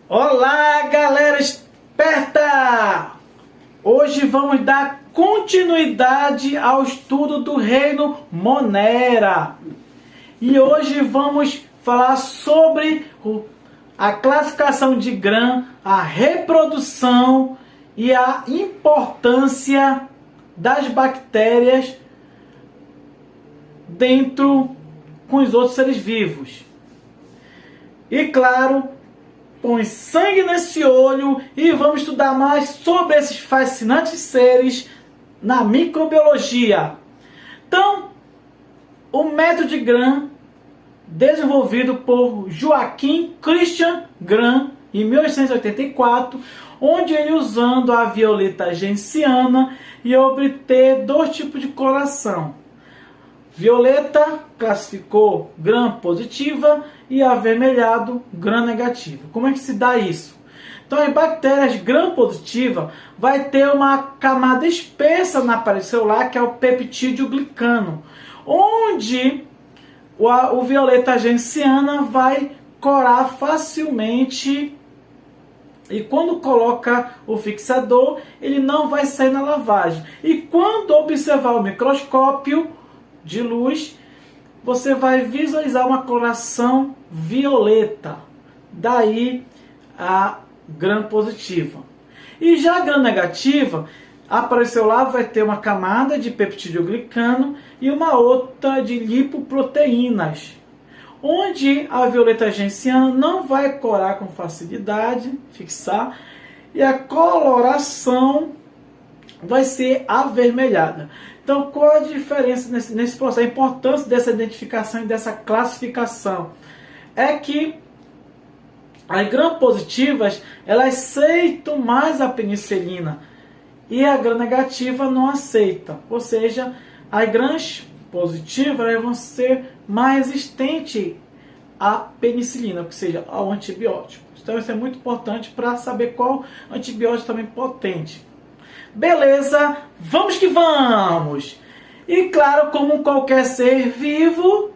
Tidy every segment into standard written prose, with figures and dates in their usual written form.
Olá, galera esperta! Hoje vamos dar continuidade ao estudo do reino Monera. E hoje vamos falar sobre a classificação de Gram, a reprodução e a importância das bactérias dentro com os outros seres vivos. E claro, põe sangue nesse olho e vamos estudar mais sobre esses fascinantes seres na microbiologia. Então, o método de Gram, desenvolvido por Joachim Christian Gram em 1884, onde ele, usando a violeta genciana, ia obter dois tipos de coloração. Violeta classificou Gram positiva e avermelhado Gram negativo. Como é que se dá isso? Então, as bactérias Gram positiva vai ter uma camada espessa na parede celular, que é o peptídeo glicano, onde o violeta genciana vai corar facilmente, e quando coloca o fixador, ele não vai sair na lavagem. E quando observar o microscópio de luz, você vai visualizar uma coloração violeta. Daí a Gram positiva. E já a Gram negativa, apareceu lá, vai ter uma camada de peptídeo glicano e uma outra de lipoproteínas, onde a violeta genciana não vai corar com facilidade, fixar, e a coloração vai ser avermelhada. Então, qual a diferença nesse processo? A importância dessa identificação e dessa classificação é que as Gram positivas, elas aceitam mais a penicilina e a Gram negativa não aceita. Ou seja, as Grams positivas, elas vão ser mais resistentes à penicilina, ou seja, ao antibiótico. Então, isso é muito importante para saber qual antibiótico também potente. Beleza, vamos que vamos! E claro, como qualquer ser vivo,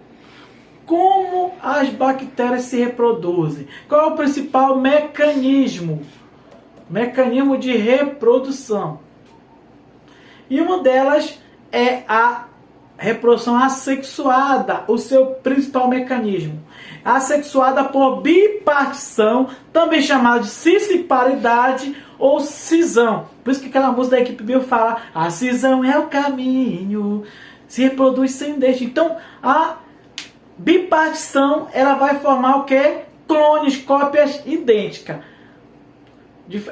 como as bactérias se reproduzem? Qual é o principal mecanismo? Mecanismo de reprodução. E uma delas é a reprodução assexuada, o seu principal mecanismo. Assexuada por bipartição, também chamada de cisparidade ou cisão. Por isso que aquela música da equipe Bio fala: a cisão é o caminho, se reproduz sem deixa. Então, a bipartição, ela vai formar o que? Clones, cópias idênticas.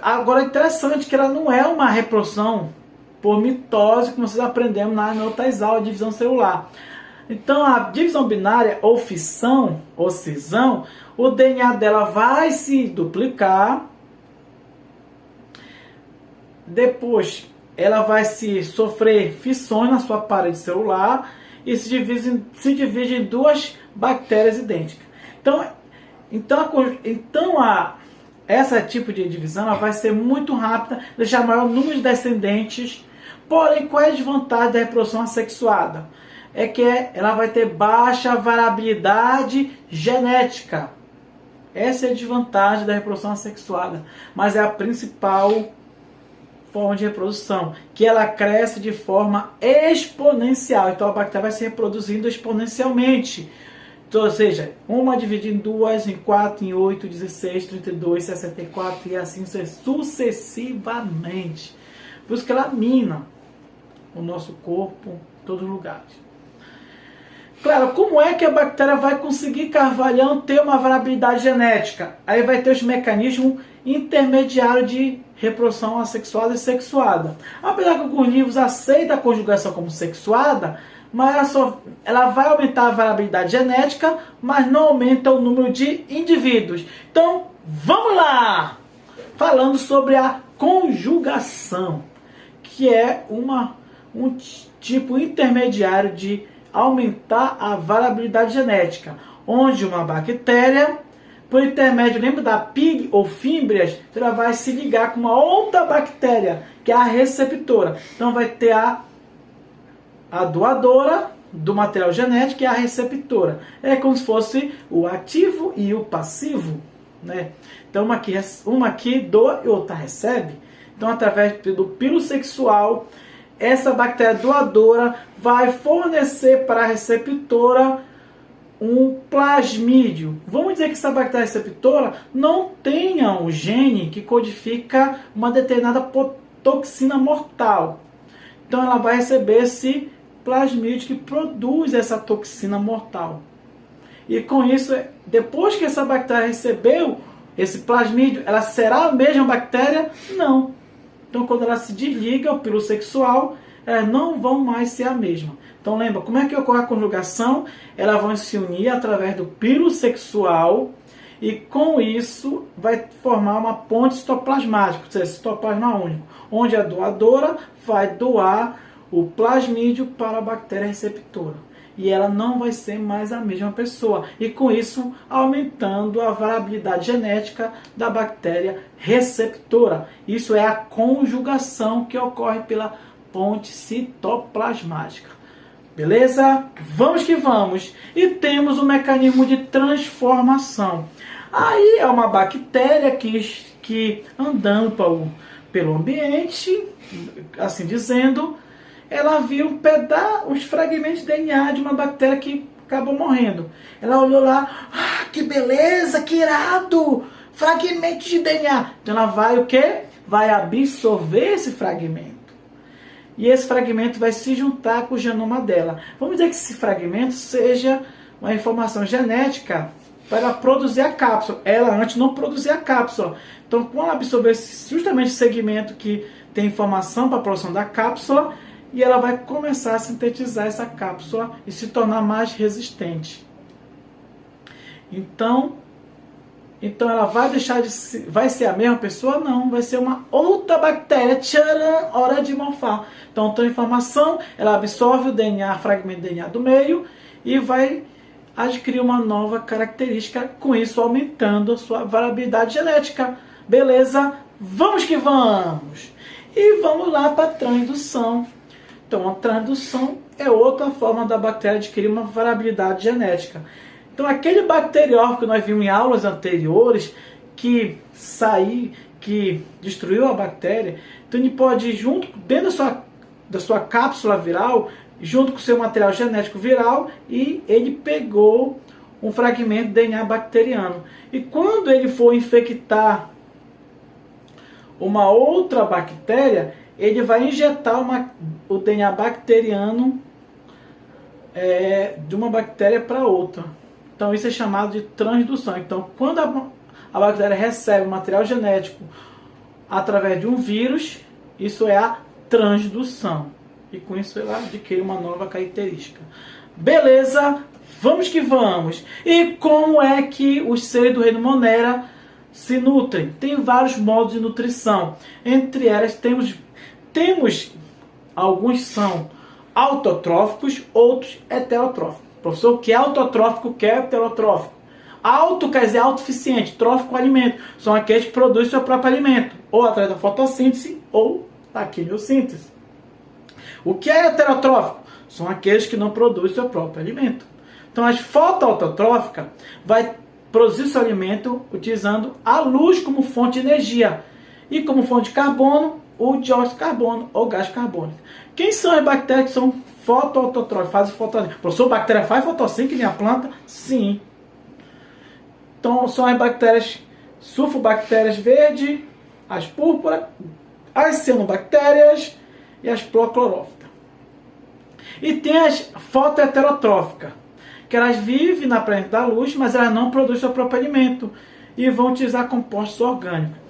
Agora, é interessante que ela não é uma reprodução por mitose, como vocês aprendemos nas outras aulas de divisão celular. Então, a divisão binária, ou fissão, ou cisão, o DNA dela vai se duplicar. Depois, ela vai sofrer fissões na sua parede celular e se divide em duas bactérias idênticas. Essa tipo de divisão, ela vai ser muito rápida, deixar maior número de descendentes. Porém, qual é a desvantagem da reprodução assexuada? É que ela vai ter baixa variabilidade genética. Essa é a desvantagem da reprodução assexuada, mas é a principal forma de reprodução, que ela cresce de forma exponencial. Então a bactéria vai se reproduzindo exponencialmente. Então, ou seja, uma divide em duas, em 4, em 8, 16, 32, 64 e assim sucessivamente. Por isso que ela mina o nosso corpo em todos os lugares. Claro, como é que a bactéria vai conseguir, Carvalhão, ter uma variabilidade genética? Aí vai ter os mecanismos intermediários de reprodução assexuada e sexuada. Apesar que alguns livros aceitam a conjugação como sexuada, mas ela vai aumentar a variabilidade genética, mas não aumenta o número de indivíduos. Então, vamos lá! Falando sobre a conjugação, que é um tipo intermediário de aumentar a variabilidade genética, onde uma bactéria, por intermédio, lembra da pig ou fímbrias, ela vai se ligar com uma outra bactéria, que é a receptora. Então vai ter a doadora do material genético e a receptora. É como se fosse o ativo e o passivo, né? Então uma aqui doa e outra recebe. Então, através do pilo sexual, essa bactéria doadora vai fornecer para a receptora um plasmídio. Vamos dizer que essa bactéria receptora não tenha um gene que codifica uma determinada toxina mortal. Então ela vai receber esse plasmídio que produz essa toxina mortal. E com isso, depois que essa bactéria recebeu esse plasmídio, ela será a mesma bactéria? Não. Então quando ela se desliga, o pilo sexual, elas não vão mais ser a mesma. Então lembra, como é que ocorre a conjugação? Elas vão se unir através do pilo sexual e com isso vai formar uma ponte citoplasmática, ou seja, citoplasma único, onde a doadora vai doar o plasmídio para a bactéria receptora. E ela não vai ser mais a mesma pessoa. E com isso, aumentando a variabilidade genética da bactéria receptora. Isso é a conjugação que ocorre pela ponte citoplasmática. Beleza? Vamos que vamos. E temos o mecanismo de transformação. Aí é uma bactéria que andando pelo ambiente, assim dizendo, ela viu os fragmentos de DNA de uma bactéria que acabou morrendo. Ela olhou lá, que beleza, que irado, fragmentos de DNA. Então ela vai o quê? Vai absorver esse fragmento. E esse fragmento vai se juntar com o genoma dela. Vamos dizer que esse fragmento seja uma informação genética para produzir a cápsula. Ela antes não produzia a cápsula. Então, quando ela absorver justamente esse segmento que tem informação para a produção da cápsula, e ela vai começar a sintetizar essa cápsula e se tornar mais resistente. Então ela vai ser a mesma pessoa? Não, vai ser uma outra bactéria. Tcharam, hora de morfar. Então, tem informação, ela absorve o DNA, fragmento de DNA do meio e vai adquirir uma nova característica, com isso aumentando a sua variabilidade genética. Beleza? Vamos que vamos! E vamos lá para a transdução. Então, a transdução é outra forma da bactéria adquirir uma variabilidade genética. Então, aquele bacteriófago que nós vimos em aulas anteriores, que destruiu a bactéria, então ele pode ir dentro da sua cápsula viral, junto com o seu material genético viral, e ele pegou um fragmento de DNA bacteriano. E quando ele for infectar uma outra bactéria, ele vai injetar o DNA bacteriano de uma bactéria para outra. Então isso é chamado de transdução. Então quando a bactéria recebe o material genético através de um vírus, isso é a transdução. E com isso ela adquire uma nova característica. Beleza? Vamos que vamos! E como é que os seres do reino Monera se nutrem? Tem vários modos de nutrição. Entre elas temos alguns são autotróficos, outros heterotróficos. Professor, o que é autotrófico, o que é heterotrófico? Auto quer dizer autossuficiente, trófico alimento. São aqueles que produzem seu próprio alimento, ou através da fotossíntese, ou da quimiossíntese. O que é heterotrófico? São aqueles que não produzem seu próprio alimento. Então, as fotoautotróficas vai produzir seu alimento utilizando a luz como fonte de energia. E como fonte de carbono, o dióxido de carbono ou gás carbônico. Quem são as bactérias que são fotoautotróficas, fazem fotossíntese? Professor, bactéria faz fotossíntese na planta? Sim. Então, são as bactérias sulfobactérias verdes, as púrpuras, as cianobactérias e as proclorófitas. E tem as fotoheterotróficas, que elas vivem na presença da luz, mas elas não produzem seu próprio alimento e vão utilizar compostos orgânicos.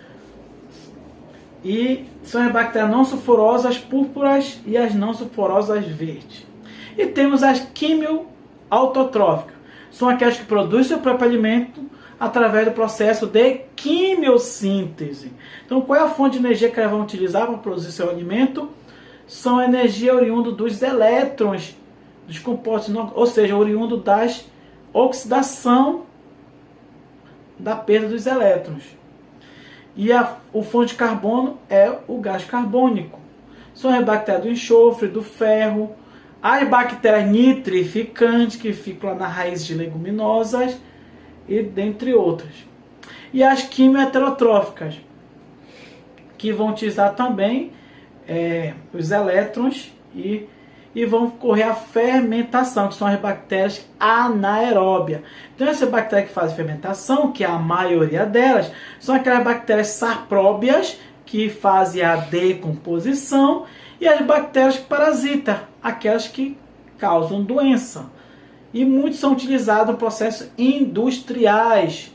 E são as bactérias não sulfurosas, as púrpuras e as não sulfurosas verdes. E temos as quimioautotróficas. São aquelas que produzem seu próprio alimento através do processo de quimiossíntese. Então, qual é a fonte de energia que elas vão utilizar para produzir seu alimento? São a energia oriunda dos elétrons dos compostos, ou seja, oriundo da oxidação da perda dos elétrons. E o fonte de carbono é o gás carbônico. São as bactérias do enxofre, do ferro, as bactérias nitrificantes, que ficam lá na raiz de leguminosas, e dentre outras. E as quimioheterotróficas, que vão utilizar também os elétrons e vão ocorrer a fermentação, que são as bactérias anaeróbias. Então, essas bactérias que fazem fermentação, que é a maioria delas, são aquelas bactérias sapróbias, que fazem a decomposição, e as bactérias parasitas, aquelas que causam doença. E muitos são utilizados em processos industriais.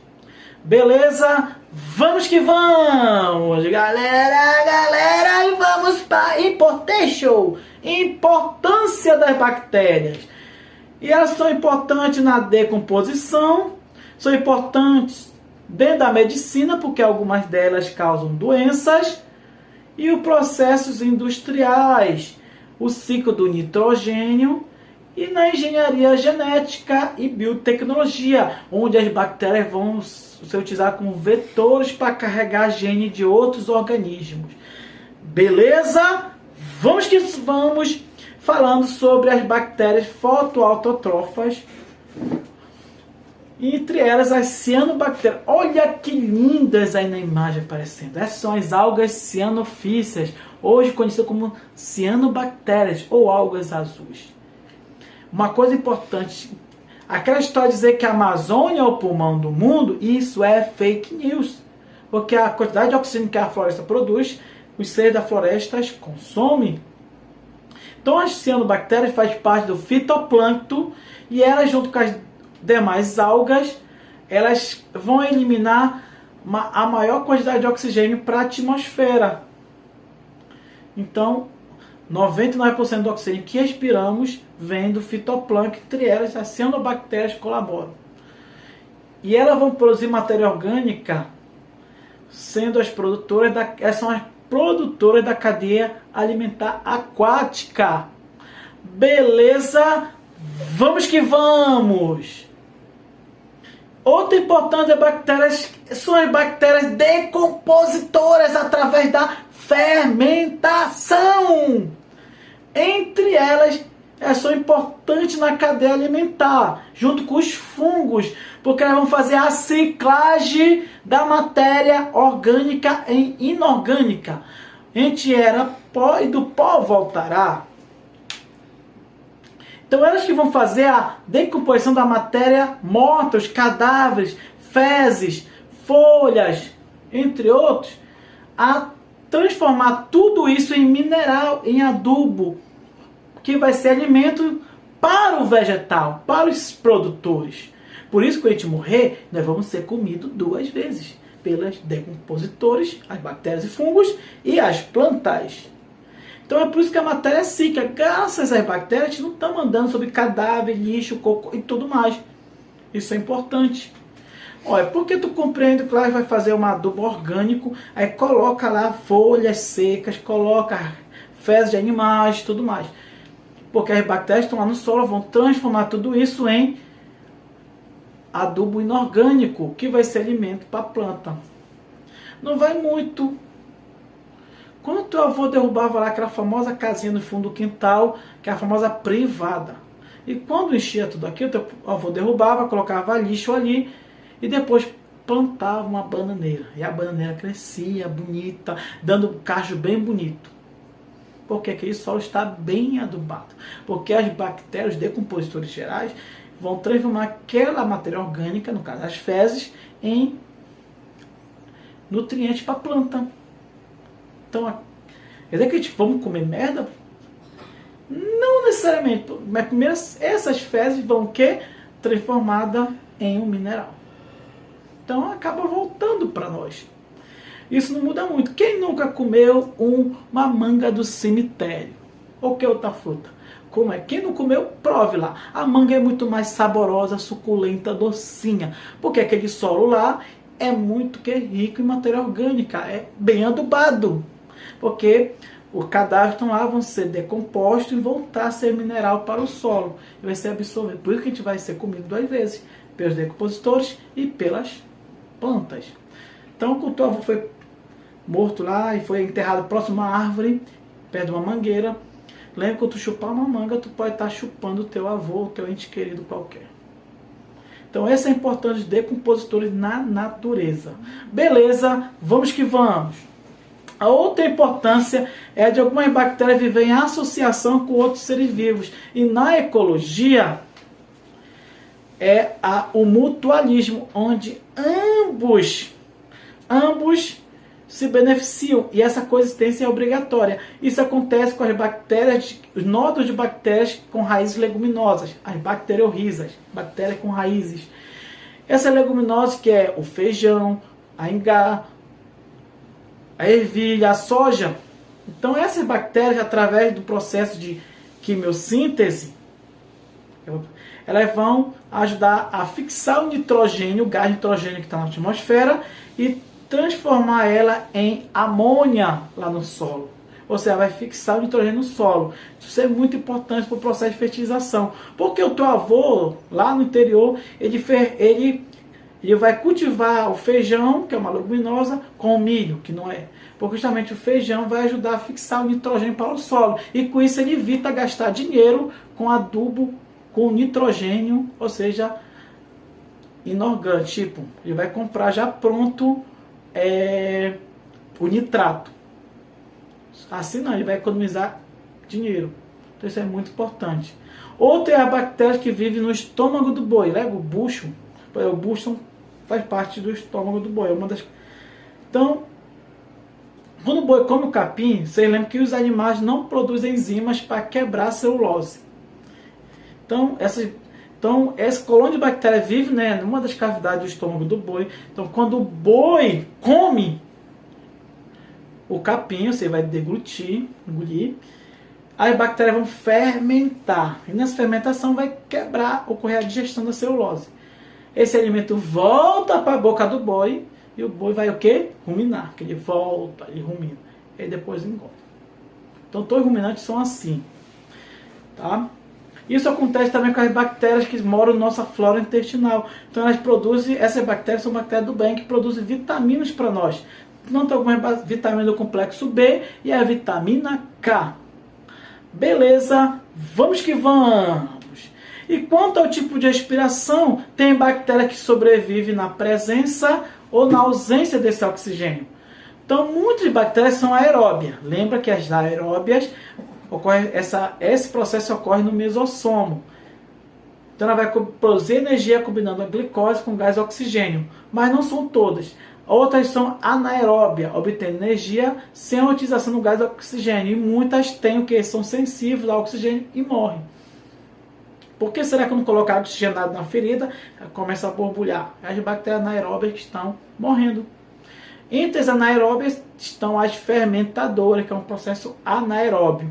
Beleza? Vamos que vamos, galera, e vamos para importância das bactérias. E elas são importantes na decomposição, são importantes dentro da medicina, porque algumas delas causam doenças, e os processos industriais, o ciclo do nitrogênio, e na engenharia genética e biotecnologia, onde as bactérias vão ser utilizadas como vetores para carregar gene de outros organismos. Beleza? Vamos que vamos, falando sobre as bactérias fotoautótrofas, entre elas as cianobactérias. Olha que lindas aí na imagem aparecendo. Essas são as algas cianofíceas, hoje conhecidas como cianobactérias ou algas azuis. Uma coisa importante, aquela história de dizer que a Amazônia é o pulmão do mundo, isso é fake news. Porque a quantidade de oxigênio que a floresta produz, os seres da floresta consomem. Então as cianobactérias fazem parte do fitoplâncton e elas, junto com as demais algas, elas vão eliminar a maior quantidade de oxigênio para a atmosfera. Então, 99% do oxigênio que respiramos vem do fitoplâncton, entre elas as cianobactérias colaboram. E elas vão produzir matéria orgânica, sendo elas são as produtoras da cadeia alimentar aquática. Beleza? Vamos que vamos! Outra importante bactérias são as bactérias decompositoras através da fermentação. Entre elas são importantes na cadeia alimentar, junto com os fungos, porque elas vão fazer a ciclagem da matéria orgânica em inorgânica. Antes era pó e do pó voltará. Então elas que vão fazer a decomposição da matéria morta, os cadáveres, fezes, folhas, entre outros, a transformar tudo isso em mineral, em adubo, que vai ser alimento para o vegetal, para os produtores. Por isso, quando a gente morrer, nós vamos ser comidos 2 vezes, pelas decompositores, as bactérias e fungos, e as plantas. Então é por isso que a matéria é cíclica. Graças às bactérias, a gente não está mandando sobre cadáver, lixo, cocô e tudo mais. Isso é importante. Olha, porque tu compreende que lá vai fazer um adubo orgânico, aí coloca lá folhas secas, coloca fezes de animais, tudo mais. Porque as bactérias estão lá no solo, vão transformar tudo isso em adubo inorgânico, que vai ser alimento para a planta. Não vai muito. Quando teu avô derrubava lá aquela famosa casinha no fundo do quintal, que é a famosa privada. E quando enchia tudo aquilo, teu avô derrubava, colocava lixo ali e depois plantava uma bananeira. E a bananeira crescia bonita, dando um cacho bem bonito. Porque aquele solo está bem adubado. Porque as bactérias, os decompositores gerais, vão transformar aquela matéria orgânica, no caso as fezes, em nutrientes para a planta. Então, quer dizer que a gente vamos comer merda? Não necessariamente. Mas primeiro essas fezes vão o quê? Transformada em um mineral. Então acaba voltando para nós. Isso não muda muito. Quem nunca comeu uma manga do cemitério? Ou que outra fruta? Como é? Quem não comeu, prove lá. A manga é muito mais saborosa, suculenta, docinha. Porque aquele solo lá é muito rico em matéria orgânica. É bem adubado. Porque os cadáveres estão lá, vão ser decompostos e voltar a ser mineral para o solo. E vai ser absorvido. Por isso que a gente vai ser comido 2 vezes. Pelos decompositores e pelas plantas. Então, quando o teu avô foi morto lá e foi enterrado próximo a uma árvore, perto de uma mangueira, lembra que quando tu chupar uma manga, tu pode estar chupando o teu avô, o teu ente querido qualquer. Então essa é a importância de decompositores na natureza. Beleza, vamos que vamos. A outra importância é a de algumas bactérias viverem em associação com outros seres vivos. E na ecologia é o mutualismo, onde ambos se beneficiam, e essa coexistência é obrigatória. Isso acontece com as bactérias, os nódulos de bactérias com raízes leguminosas, as bacteriorrizas, bactérias com raízes. Essa leguminosa que é o feijão, a ingá, a ervilha, a soja. Então essas bactérias, através do processo de quimiossíntese, elas vão ajudar a fixar o nitrogênio, o gás nitrogênio que está na atmosfera, e transformar ela em amônia lá no solo. Ou seja, vai fixar o nitrogênio no solo. Isso é muito importante para o processo de fertilização. Porque o teu avô, lá no interior, ele vai cultivar o feijão, que é uma leguminosa, com o milho, que não é. Porque justamente o feijão vai ajudar a fixar o nitrogênio para o solo. E com isso ele evita gastar dinheiro com adubo, com nitrogênio, ou seja, inorgânico. Tipo, ele vai comprar já pronto o nitrato. Assim não, ele vai economizar dinheiro. Então isso é muito importante. Outra é a bactéria que vive no estômago do boi. Lembra o bucho? O bucho faz parte do estômago do boi. Então, quando o boi come o capim, vocês lembram que os animais não produzem enzimas para quebrar a celulose. Então, essa colônia de bactérias vive, né, numa das cavidades do estômago do boi. Então, quando o boi come o capim, você vai deglutir, engolir, as bactérias vão fermentar. E nessa fermentação vai ocorrer a digestão da celulose. Esse alimento volta para a boca do boi e o boi vai o quê? Ruminar. Que ele volta, ele rumina. E depois engole. Então, todos os ruminantes são assim. Tá? Isso acontece também com as bactérias que moram na nossa flora intestinal. Então essas bactérias são bactérias do bem que produzem vitaminas para nós. Não tem algumas vitaminas do complexo B e a vitamina K. Beleza? Vamos que vamos! E quanto ao tipo de respiração, tem bactéria que sobrevive na presença ou na ausência desse oxigênio. Então muitas bactérias são aeróbias. Lembra que as aeróbias esse processo ocorre no mesossomo. Então ela vai produzir energia combinando a glicose com gás oxigênio. Mas não são todas. Outras são anaeróbias, obtendo energia sem a utilização do gás oxigênio. E muitas têm o que? São sensíveis ao oxigênio e morrem. Por que será que quando colocar oxigenado na ferida, começa a borbulhar? As bactérias anaeróbias que estão morrendo. Entre as anaeróbias estão as fermentadoras, que é um processo anaeróbio,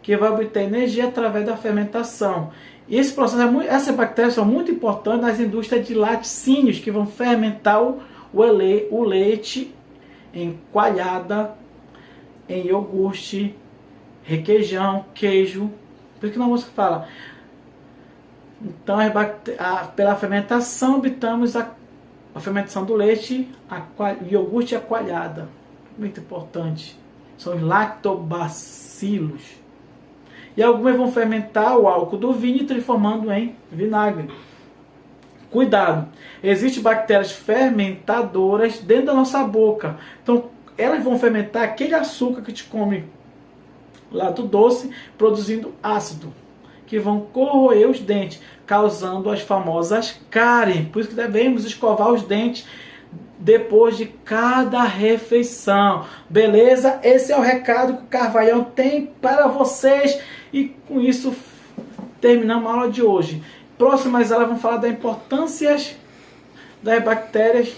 que vai obter energia através da fermentação. E esse processo essas bactérias são muito importantes nas indústrias de laticínios, que vão fermentar o leite em coalhada, em iogurte, requeijão, queijo. Por isso que na música fala. Então, pela fermentação, obtamos a fermentação do leite, iogurte e a coalhada. Muito importante. São os lactobacilos. E algumas vão fermentar o álcool do vinho, transformando em vinagre. Cuidado! Existem bactérias fermentadoras dentro da nossa boca. Então, elas vão fermentar aquele açúcar que te come lá do doce, produzindo ácido, que vão corroer os dentes, causando as famosas cáries. Por isso que devemos escovar os dentes depois de cada refeição. Beleza? Esse é o recado que o Carvalhão tem para vocês. E com isso terminamos a aula de hoje. Próximas aulas vão falar da importância das bactérias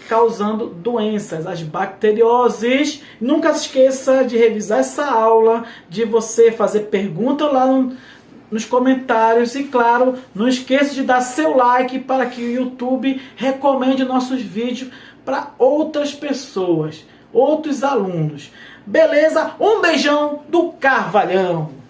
causando doenças, as bacterioses. Nunca se esqueça de revisar essa aula, de você fazer pergunta lá nos comentários e, claro, não esqueça de dar seu like para que o YouTube recomende nossos vídeos para outras pessoas, outros alunos. Beleza? Um beijão do Carvalhão!